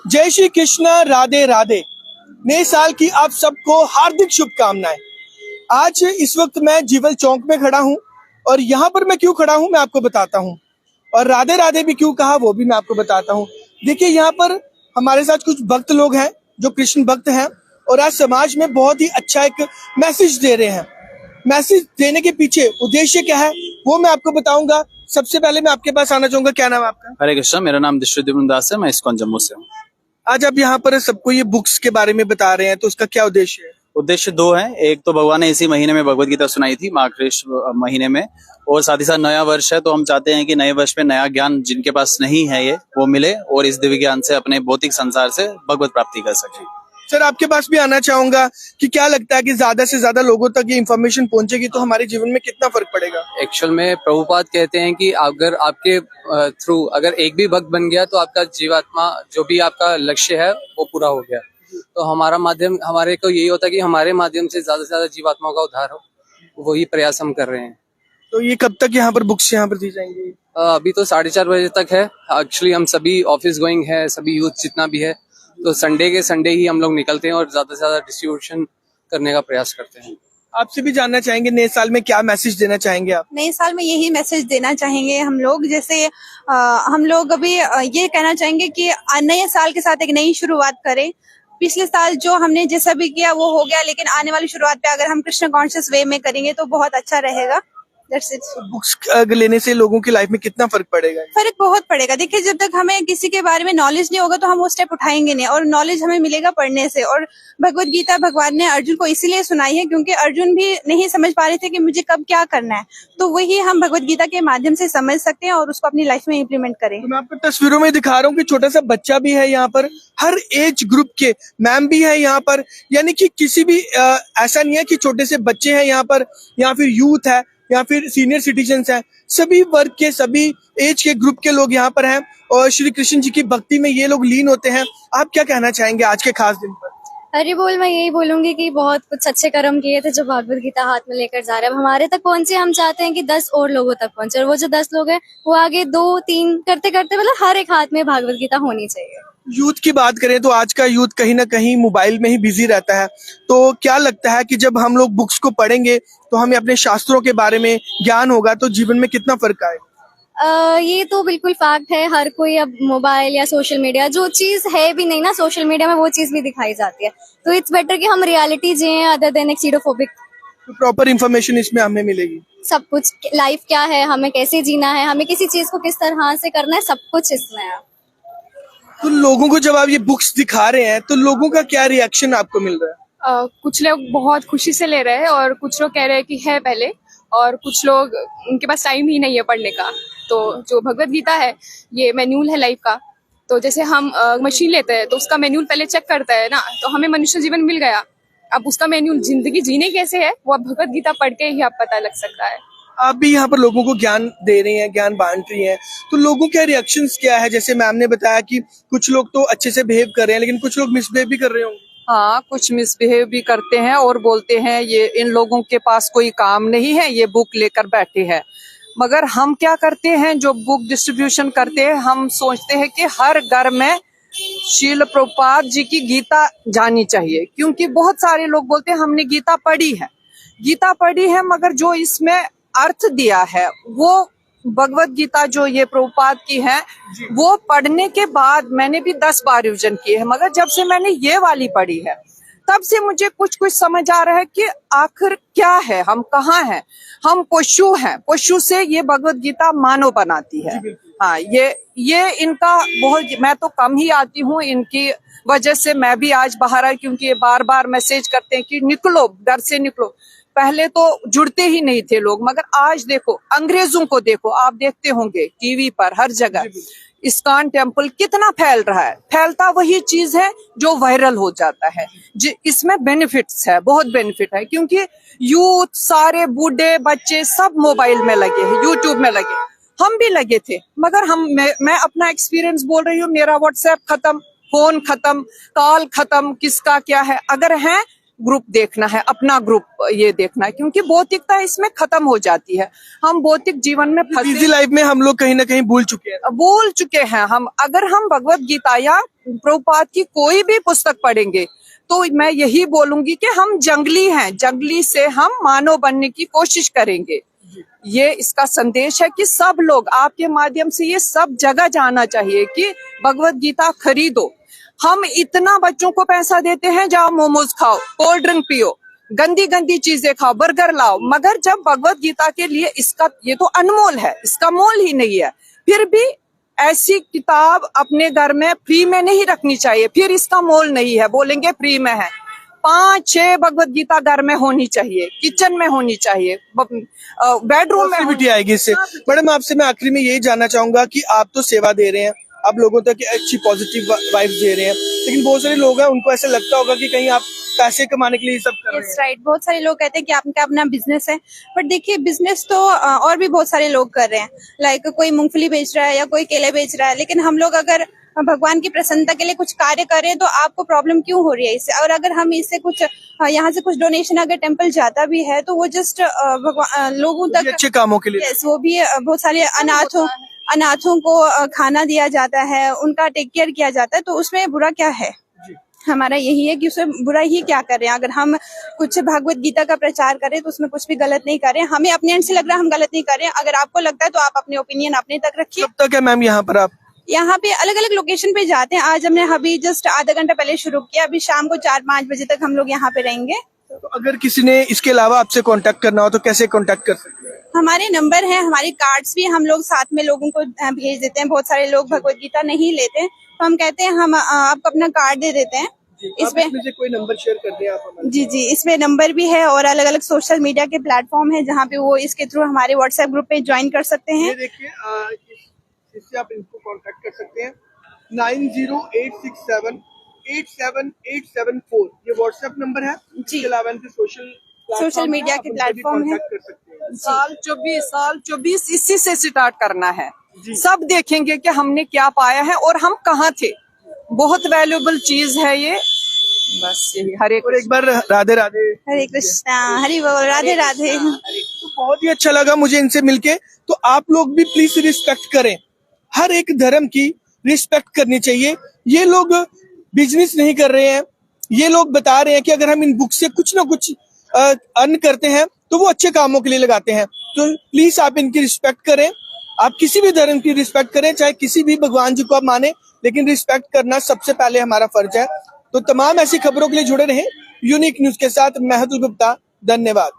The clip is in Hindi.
जय श्री कृष्ण, राधे राधे। नए साल की आप सबको हार्दिक शुभकामनाएं। आज इस वक्त मैं जीवल चौक में खड़ा हूं और यहाँ पर मैं क्यों खड़ा हूं मैं आपको बताता हूं, और राधे राधे भी क्यों कहा वो भी मैं आपको बताता हूं। देखिए, यहाँ पर हमारे साथ कुछ भक्त लोग हैं जो कृष्ण भक्त हैं और आज समाज में बहुत ही अच्छा एक मैसेज दे रहे हैं। मैसेज देने के पीछे उद्देश्य क्या है वो मैं आपको बताऊंगा। सबसे पहले मैं आपके पास आना चाहूंगा। क्या नाम है आपका? हरे कृष्णा, मेरा नाम दिशुद्युम्न दास है। मैं इस्कॉन जम्मू से हूँ। आज आप यहाँ पर सबको ये बुक्स के बारे में बता रहे हैं, तो उसका क्या उद्देश्य है? उद्देश्य दो हैं। एक तो भगवान ने इसी महीने में भगवत गीता सुनाई थी, माघ कृष्ण महीने में, और साथ ही साथ नया वर्ष है तो हम चाहते हैं कि नए वर्ष में नया ज्ञान जिनके पास नहीं है ये वो मिले और इस दिव्य ज्ञान से अपने भौतिक संसार से भगवत प्राप्ति कर सके। सर, आपके पास भी आना चाहूंगा कि क्या लगता है कि ज्यादा से ज्यादा लोगों तक ये इन्फॉर्मेशन पहुंचेगी तो हमारे जीवन में कितना फर्क पड़ेगा? एक्चुअल में प्रभुपाद कहते हैं कि अगर आपके थ्रू अगर एक भी भक्त बन गया तो आपका जीवात्मा जो भी आपका लक्ष्य है वो पूरा हो गया। तो हमारा माध्यम हमारे को यही होता है कि हमारे माध्यम से ज्यादा जीवात्माओं का उद्धार हो, वही प्रयास हम कर रहे हैं। तो ये कब तक यहाँ पर बुक्स यहाँ पर दी जाएंगी? अभी तो 4:30 बजे तक है। एक्चुअली हम सभी ऑफिस गोइंग है, सभी यूथ जितना भी है, तो संडे के संडे ही हम लोग निकलते हैं और ज्यादा से ज्यादा डिस्ट्रीब्यूशन करने का प्रयास करते हैं। आपसे भी जानना चाहेंगे, नए साल में क्या मैसेज देना चाहेंगे आप? नए साल में यही मैसेज देना चाहेंगे हम लोग, जैसे हम लोग अभी ये कहना चाहेंगे कि नए साल के साथ एक नई शुरुआत करें। पिछले साल जो हमने जैसा भी किया वो हो गया, लेकिन आने वाली शुरुआत पे अगर हम कृष्ण कॉन्शियस वे में करेंगे तो बहुत अच्छा रहेगा। That's it. बुक्स लेने से लोगों की लाइफ में कितना फर्क पड़ेगा? फर्क बहुत पड़ेगा। देखिए, जब तक हमें किसी के बारे में नॉलेज नहीं होगा तो हम वो स्टेप उठाएंगे नहीं, और नॉलेज हमें मिलेगा पढ़ने से। और भगवत गीता भगवान ने अर्जुन को इसीलिए सुनाई है क्योंकि अर्जुन भी नहीं समझ पा रहे थे कि मुझे कब क्या करना है, तो वही हम भगवत गीता के माध्यम से समझ सकते हैं और उसको अपनी लाइफ में इम्प्लीमेंट करें। तो मैं आपको तस्वीरों में दिखा रहा हूँ कि छोटा सा बच्चा भी है यहाँ पर, हर एज ग्रुप के मैम भी है यहाँ पर, यानी कि किसी भी ऐसा नहीं है कि छोटे से बच्चे हैं यहाँ पर या फिर यूथ है या फिर सीनियर सिटीजन्स हैं। सभी वर्ग के, सभी एज के ग्रुप के लोग यहाँ पर हैं और श्री कृष्ण जी की भक्ति में ये लोग लीन होते हैं। आप क्या कहना चाहेंगे आज के खास दिन पर? हरि बोल। मैं यही बोलूंगी कि बहुत कुछ अच्छे कर्म किए थे जो भागवत गीता हाथ में लेकर जा रहे हैं। अब हमारे तक पहुंचे, हम चाहते हैं कि 10 और लोगों तक पहुंचे, और वो जो 10 लोग हैं वो आगे 2-3 करते करते मतलब हर एक हाथ में भागवत गीता होनी चाहिए। यूथ की बात करें तो आज का यूथ कहीं ना कहीं मोबाइल में ही बिजी रहता है, तो क्या लगता है कि जब हम लोग बुक्स को पढ़ेंगे तो हमें अपने शास्त्रों के बारे में ज्ञान होगा तो जीवन में कितना फर्क आएगा? ये तो बिल्कुल फैक्ट है। हर कोई अब मोबाइल या सोशल मीडिया, जो चीज है भी नहीं ना सोशल मीडिया में, वो चीज भी दिखाई जाती है। तो इट्स बेटर कि हम रियलिटी जिए अदर देन एक्सीडोफोबिक। तो प्रॉपर इन्फॉर्मेशन इसमें हमें मिलेगी, सब कुछ, लाइफ क्या है, हमें कैसे जीना है, हमें किसी चीज को किस तरह से करना है, सब कुछ इसमें है। तो लोगों को जब आप ये बुक्स दिखा रहे हैं तो लोगों का क्या रिएक्शन आपको मिल रहा है? कुछ लोग बहुत खुशी से ले रहे हैं और कुछ लोग कह रहे हैं कि है पहले, और कुछ लोग उनके पास टाइम ही नहीं है पढ़ने का। तो जो भगवत गीता है ये मैन्यूल है लाइफ का। तो जैसे हम मशीन लेते हैं तो उसका मैन्यूल पहले चेक करता है ना, तो हमें मनुष्य जीवन मिल गया। अब उसका मैन्यूल जिंदगी जीने कैसे है वो अब भगवत गीता पढ़ के ही आप पता लग सकता है। आप भी यहाँ पर लोगों को ज्ञान दे रही हैं, ज्ञान बांट रही हैं, तो लोगों के रिएक्शंस क्या है? जैसे मैम ने बताया कि कुछ लोग तो अच्छे से बिहेव कर रहे हैं लेकिन कुछ लोग मिसबिहेव भी कर रहे होंगे। हाँ, कुछ मिसबिहेव भी करते हैं और बोलते हैं ये इन लोगों के पास कोई काम नहीं है, ये बुक लेकर बैठे हैं। मगर हम क्या करते हैं, जो बुक डिस्ट्रीब्यूशन करते हैं, हम सोचते हैं कि हर घर में श्रील प्रभुपाद जी की गीता जानी चाहिए, क्योंकि बहुत सारे लोग बोलते हैं हमने गीता पढ़ी है मगर जो इसमें अर्थ दिया है वो भगवत गीता जो ये प्रभुपाद की है वो पढ़ने के बाद मैंने भी 10 बार रिविजन किए हैं, मगर जब से मैंने ये वाली पढ़ी है तब से मुझे कुछ समझ आ रहा है कि आखिर क्या है, हम कहाँ हैं, हम पशु हैं, पशु से ये भगवत गीता मानव बनाती है। हाँ, ये इनका बहुत, मैं तो कम ही आती हूँ, इनकी वजह से मैं भी आज बाहर आई, क्योंकि ये बार बार मैसेज करते हैं कि निकलो, घर से निकलो। पहले तो जुड़ते ही नहीं थे लोग, मगर आज देखो, अंग्रेजों को देखो, आप देखते होंगे टीवी पर हर जगह इस्कॉन टेम्पल कितना फैल रहा है। फैलता वही चीज है जो वायरल हो जाता है। इसमें बेनिफिट्स है, बहुत बेनिफिट है, क्योंकि यूथ, सारे बूढ़े बच्चे सब मोबाइल में लगे हैं, यूट्यूब में लगे, हम भी लगे थे। मगर मैं अपना एक्सपीरियंस बोल रही हूँ, मेरा व्हाट्सएप खत्म, फोन खत्म, कॉल खत्म, किसका क्या है, अगर है ग्रुप देखना है, अपना ग्रुप ये देखना है, क्योंकि भौतिकता इसमें खत्म हो जाती है। हम भौतिक जीवन में बिजी फंसे लाइफ में हम लोग कहीं ना कहीं भूल चुके हैं। हम अगर हम भगवत गीता या प्रभुपाद की कोई भी पुस्तक पढ़ेंगे तो मैं यही बोलूंगी कि हम जंगली हैं, जंगली से हम मानव बनने की कोशिश करेंगे। ये इसका संदेश है कि सब लोग, आपके माध्यम से ये सब जगह जाना चाहिए कि भगवत गीता खरीदो। हम इतना बच्चों को पैसा देते हैं, जाओ मोमोज खाओ, कोल्ड ड्रिंक पियो, गंदी गंदी चीजें खाओ, बर्गर लाओ, मगर जब भगवत गीता के लिए इसका, ये तो अनमोल है, इसका मोल ही नहीं है। फिर भी ऐसी किताब अपने घर में फ्री में नहीं रखनी चाहिए, फिर इसका मोल नहीं है, बोलेंगे फ्री में है। 5-6 भगवत गीता घर में होनी चाहिए, किचन में होनी चाहिए, बेडरूम में पॉजिटिविटी आएगी इससे। मैडम, आपसे मैं आखिरी में यही जानना चाहूंगा कि आप तो सेवा दे रहे हैं, आप लोगों तक अच्छी पॉजिटिव वाइब्स दे रहे हैं, लेकिन बहुत सारे लोग हैं उनको ऐसा लगता होगा कि कहीं आप पैसे कमाने के लिए ये सब कर रहे हैं। राइट, बहुत सारे लोग कहते हैं कि आपका अपना बिजनेस है, बट देखिए बिजनेस तो और भी बहुत सारे लोग कर रहे हैं। लाइक कोई मूंगफली बेच रहा है या कोई केले बेच रहा है, लेकिन हम लोग अगर भगवान की प्रसन्नता के लिए कुछ कार्य करें तो आपको प्रॉब्लम क्यों हो रही है इससे? और अगर हम इससे कुछ यहाँ से कुछ डोनेशन अगर टेम्पल जाता भी है तो वो जस्ट लोगों तक अच्छे कामों के लिए। यस, वो भी बहुत सारे अनाथों को खाना दिया जाता है, उनका टेक केयर किया जाता है, तो उसमें बुरा क्या है? हमारा यही है कि उसमें बुरा ही क्या कर रहे हैं। अगर हम कुछ भगवत गीता का प्रचार करें तो उसमें कुछ भी गलत नहीं कर रहे हैं। हमें अपने एंड से लग रहा है हम गलत नहीं कर रहे हैं। अगर आपको लगता है तो आप अपने ओपिनियन अपने तक रखिए। कब तक है मैम यहाँ पर आप? यहाँ पे अलग अलग लोकेशन पे जाते हैं। आज हमने अभी जस्ट आधा घंटा पहले शुरू किया, अभी शाम को 4-5 बजे तक हम लोग यहाँ पे रहेंगे। तो अगर किसी ने इसके अलावा आपसे कांटेक्ट करना हो तो कैसे कांटेक्ट कर सकते हैं? हमारे नंबर है, हमारी कार्ड्स भी हम लोग साथ में लोगों को भेज देते हैं। बहुत सारे लोग भगवत गीता नहीं लेते तो हम कहते हैं हम आपको अपना कार्ड दे देते हैं। इसमें से कोई नंबर शेयर कर दें आप हमारे। जी, इसमें नंबर भी है और अलग अलग सोशल मीडिया के प्लेटफॉर्म है जहाँ पे वो इसके थ्रू हमारे व्हाट्सएप ग्रुप पे ज्वाइन कर सकते हैं। ये देखिए, इससे आप इनको कांटेक्ट कर सकते हैं। 9086787874 ये व्हाट्सएप नंबर है। इसके अलावा इनके सोशल मीडिया के प्लेटफॉर्म है। कर सकते हैं। साल 24 इसी से स्टार्ट करना है। सब देखेंगे कि हमने क्या पाया है और हम कहाँ थे। बहुत वैल्यूएबल चीज है ये। बस यही। हरे और एक बार राधे राधे। हरे कृष्णा, हरि बोल, राधे राधे। तो बहुत ही अच्छा लगा मुझे इनसे मिलके। तो आप लोग भी प्लीज रिस्पेक्ट करें, हर एक धर्म की रिस्पेक्ट करनी चाहिए। ये लोग बिजनेस नहीं कर रहे हैं, ये लोग बता रहे हैं कि अगर हम इन बुक से कुछ ना कुछ अर्न करते हैं तो वो अच्छे कामों के लिए लगाते हैं। तो प्लीज आप इनकी रिस्पेक्ट करें। आप किसी भी धर्म की रिस्पेक्ट करें, चाहे किसी भी भगवान जी को आप माने, लेकिन रिस्पेक्ट करना सबसे पहले हमारा फर्ज है। तो तमाम ऐसी खबरों के लिए जुड़े रहें यूनिक न्यूज के साथ। मैं अतुल गुप्ता, धन्यवाद।